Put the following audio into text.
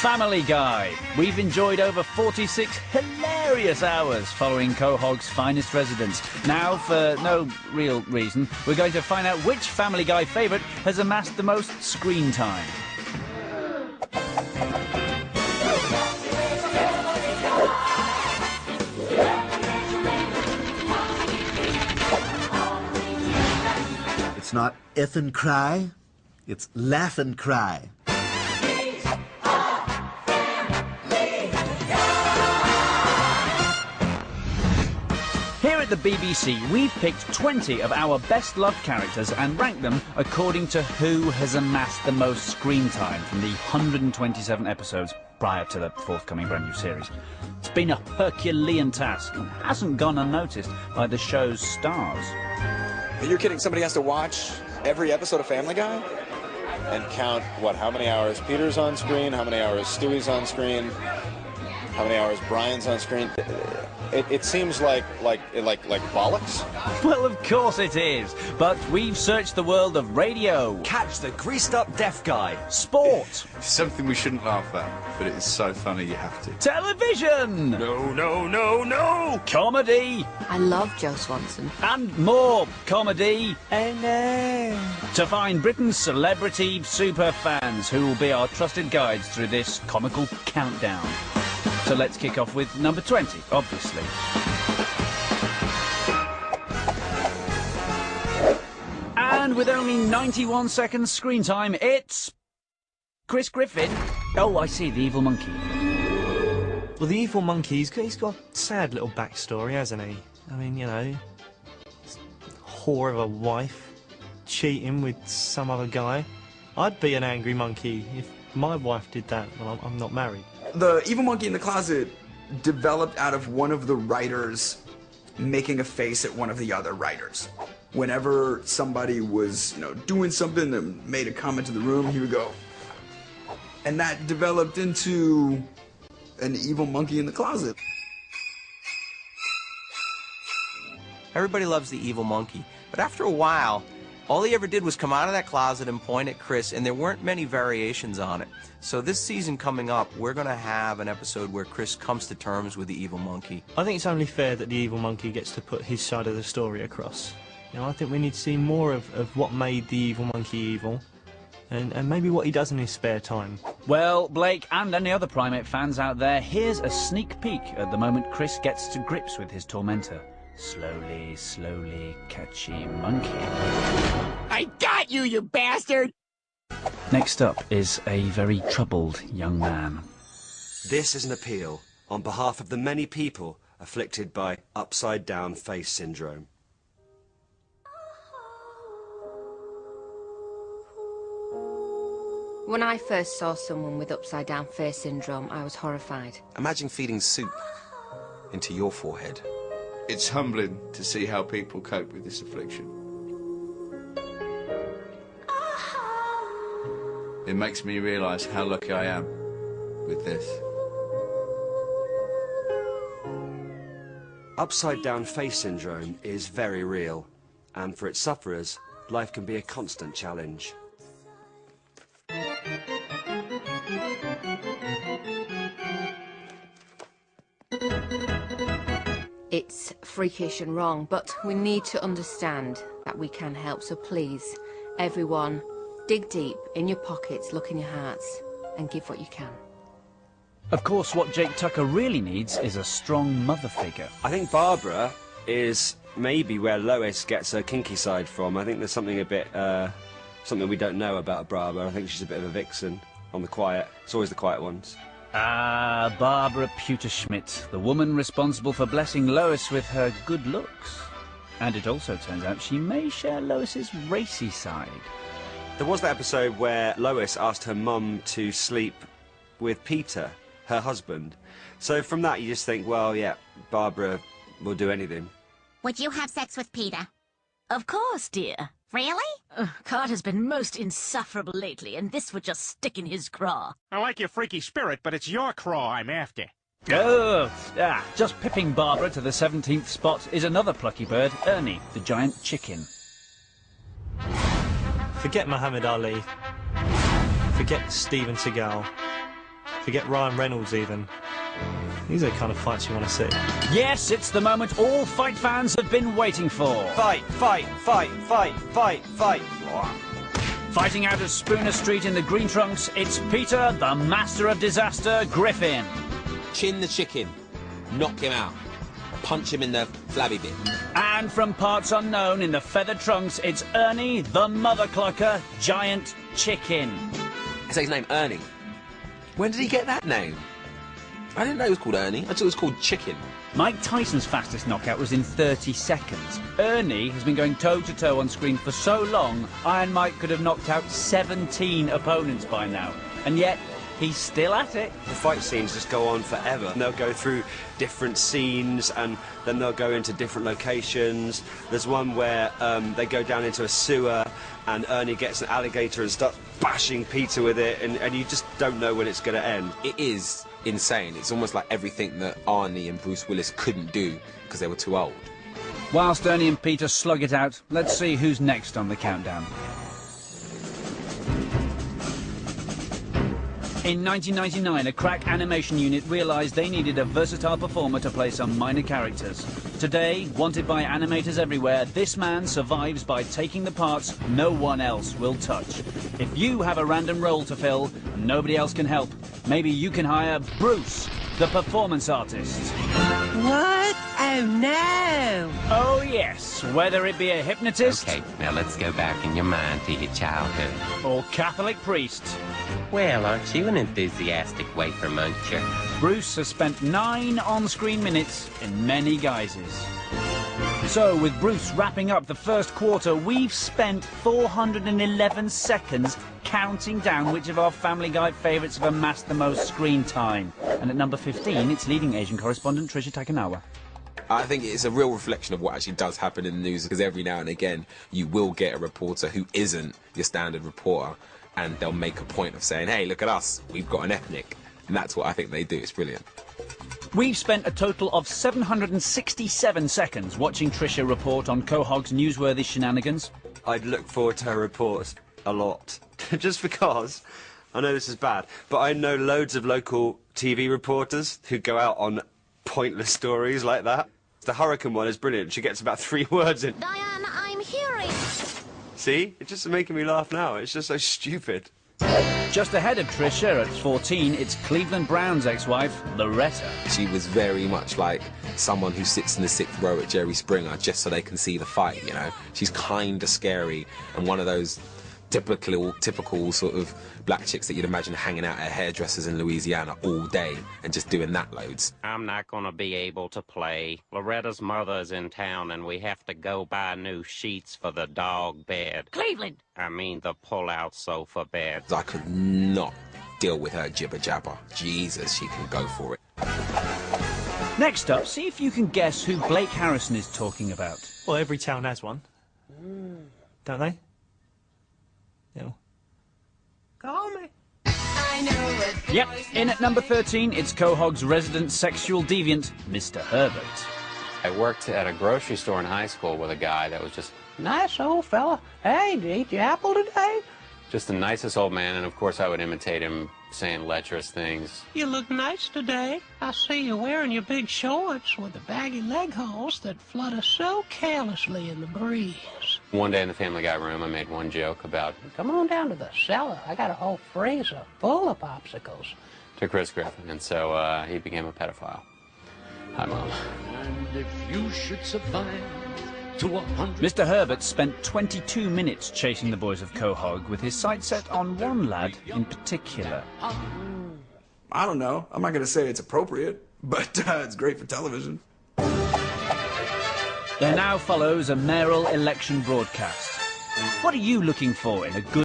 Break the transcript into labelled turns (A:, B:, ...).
A: Family Guy. We've enjoyed over 46 hilarious hours following Quahog's finest residents. Now, for no real reason, we're going to find out which Family Guy favourite has amassed the most screen time.
B: It's not if and cry, it's laugh and cry.
A: Here at the BBC, we've picked 20 of our best-loved characters and ranked them according to who has amassed the most screen time from the 127 episodes prior to the forthcoming brand new series. It's been a Herculean task and hasn't gone unnoticed by the show's stars.
C: You're kidding, somebody has to watch every episode of Family Guy?
D: And count, what, how many hours Peter's on screen, how many hours Stewie's on screen, how many hours Brian's on screen. It seems like bollocks.
A: Well, of course it is. But we've searched the world of radio.
E: Catch the greased-up deaf guy.
A: Sport.
F: Something we shouldn't laugh at, but it is so funny you have to.
A: Television.
E: No, no, no, no!
A: Comedy.
G: I love Joe Swanson.
A: And more comedy.
G: Oh no.
A: To find Britain's celebrity super fans who will be our trusted guides through this comical countdown. So let's kick off with number 20, obviously. And with only 91 seconds screen time, it's Chris Griffin. Oh, I see, the evil monkey.
H: Well, the evil monkey, he's got a sad little backstory, hasn't he? I mean, you know, whore of a wife, cheating with some other guy. I'd be an angry monkey if my wife did that. Well, I'm not married.
C: The evil monkey in the closet developed out of one of the writers making a face at one of the other writers. Whenever somebody was, doing something that made a comment to the room, he would go. And that developed into an evil monkey in the closet.
E: Everybody loves the evil monkey, but after a while, all he ever did was come out of that closet and point at Chris, and there weren't many variations on it. So this season coming up, we're going to have an episode where Chris comes to terms with the evil monkey.
H: I think it's only fair that the evil monkey gets to put his side of the story across. I think we need to see more of what made the evil monkey evil, and maybe what he does in his spare time.
A: Well, Blake and any other primate fans out there, here's a sneak peek at the moment Chris gets to grips with his tormentor. Slowly, slowly, catchy monkey.
I: I got you, you bastard!
A: Next up is a very troubled young man.
J: This is an appeal on behalf of the many people afflicted by upside-down face syndrome.
G: When I first saw someone with upside-down face syndrome, I was horrified.
E: Imagine feeding soup into your forehead.
F: It's humbling to see how people cope with this affliction. It makes me realise how lucky I am with this.
J: Upside-down face syndrome is very real, and for its sufferers, life can be a constant challenge.
G: It's freakish and wrong, but we need to understand that we can help. So please, everyone, dig deep in your pockets, look in your hearts, and give what you can.
A: Of course, what Jake Tucker really needs is a strong mother figure.
J: I think Barbara is maybe where Lois gets her kinky side from. I think there's something a bit, something we don't know about Barbara. I think she's a bit of a vixen, on the quiet. It's always the quiet ones.
A: Ah, Barbara Pewterschmidt, the woman responsible for blessing Lois with her good looks. And it also turns out she may share Lois's racy side.
J: There was that episode where Lois asked her mum to sleep with Peter, her husband. So from that you just think, well, yeah, Barbara will do anything.
I: Would you have sex with Peter?
K: Of course, dear.
I: Really?
K: Carter's been most insufferable lately, and this would just stick in his craw.
L: I like your freaky spirit, but it's your craw I'm after.
A: Just pipping Barbara to the 17th spot is another plucky bird, Ernie, the giant chicken.
H: Forget Muhammad Ali. Forget Steven Seagal. Forget Ryan Reynolds even. These are the kind of fights you want to see.
A: Yes, it's the moment all fight fans have been waiting for.
E: Fight, fight, fight, fight, fight, fight.
A: Fighting out of Spooner Street in the green trunks, it's Peter, the master of disaster, Griffin.
M: Chin the chicken. Knock him out. Punch him in the flabby bit.
A: And from parts unknown in the feathered trunks, it's Ernie, the mother clucker, giant chicken.
M: I say his name, Ernie. When did he get that name? I didn't know it was called Ernie. I thought it was called Chicken.
A: Mike Tyson's fastest knockout was in 30 seconds. Ernie has been going toe-to-toe on screen for so long, Iron Mike could have knocked out 17 opponents by now. And yet, he's still at it.
J: The fight scenes just go on forever. And they'll go through different scenes, and then they'll go into different locations. There's one where they go down into a sewer, and Ernie gets an alligator and starts bashing Peter with it, and you just don't know when it's going to end.
M: It is insane. It's almost like everything that Arnie and Bruce Willis couldn't do because they were too old.
A: Whilst Ernie and Peter slug it out, let's see who's next on the countdown. In 1999, a crack animation unit realised they needed a versatile performer to play some minor characters. Today, wanted by animators everywhere, this man survives by taking the parts no one else will touch. If you have a random role to fill and nobody else can help, maybe you can hire Bruce, the performance artist.
N: What? Oh, no!
A: Oh, yes. Whether it be a hypnotist...
O: Okay, now let's go back in your mind to your childhood.
A: ...or Catholic priest.
O: Well, aren't you an enthusiastic wafer muncher?
A: Bruce has spent 9 on-screen minutes in many guises. So, with Bruce wrapping up the first quarter, we've spent 411 seconds counting down which of our Family Guy favourites have amassed the most screen time. And at number 15, it's leading Asian correspondent Tricia Takanawa.
M: I think it's a real reflection of what actually does happen in the news, because every now and again you will get a reporter who isn't your standard reporter, and they'll make a point of saying, hey, look at us, we've got an ethnic. And that's what I think they do. It's brilliant.
A: We've spent a total of 767 seconds watching Tricia report on Quahog's newsworthy shenanigans.
J: I'd look forward to her reports a lot. Just because, I know this is bad, but I know loads of local TV reporters who go out on pointless stories like that. The hurricane one is brilliant. She gets about 3 words in.
I: Diane, I'm hearing.
J: See? It's just making me laugh now. It's just so stupid.
A: Just ahead of Tricia at 14, it's Cleveland Brown's ex-wife, Loretta.
M: She was very much like someone who sits in the 6th row at Jerry Springer just so they can see the fight, you know? She's kind of scary and one of those typical sort of black chicks that you'd imagine hanging out at hairdressers in Louisiana all day and just doing that loads.
O: I'm not going to be able to play. Loretta's mother's in town and we have to go buy new sheets for the dog bed.
K: Cleveland!
O: I mean the pull-out sofa bed.
M: I could not deal with her jibber-jabber. Jesus, she can go for it.
A: Next up, see if you can guess who Blake Harrison is talking about.
H: Well, every town has one. Don't they? No.
N: Call me.
A: Yep, in at number 13, it's Quahog's resident sexual deviant, Mr. Herbert.
P: I worked at a grocery store in high school with a guy that was just, nice old fella. Hey, did you eat your apple today? Just the nicest old man, and of course I would imitate him saying lecherous things.
N: You look nice today. I see you wearing your big shorts with the baggy leg holes that flutter so carelessly in the breeze.
P: One day in the Family Guy room, I made one joke about, come on down to the cellar. I got a whole freezer full of popsicles. To Chris Griffin, and so he became a pedophile. Hi, Mom.
Q: And if you should survive to 100...
A: Mr. Herbert spent 22 minutes chasing the boys of Quahog with his sights set on one lad in particular.
C: I don't know. I'm not going to say it's appropriate, but it's great for television.
A: There now follows a mayoral election broadcast. What are you looking for in a good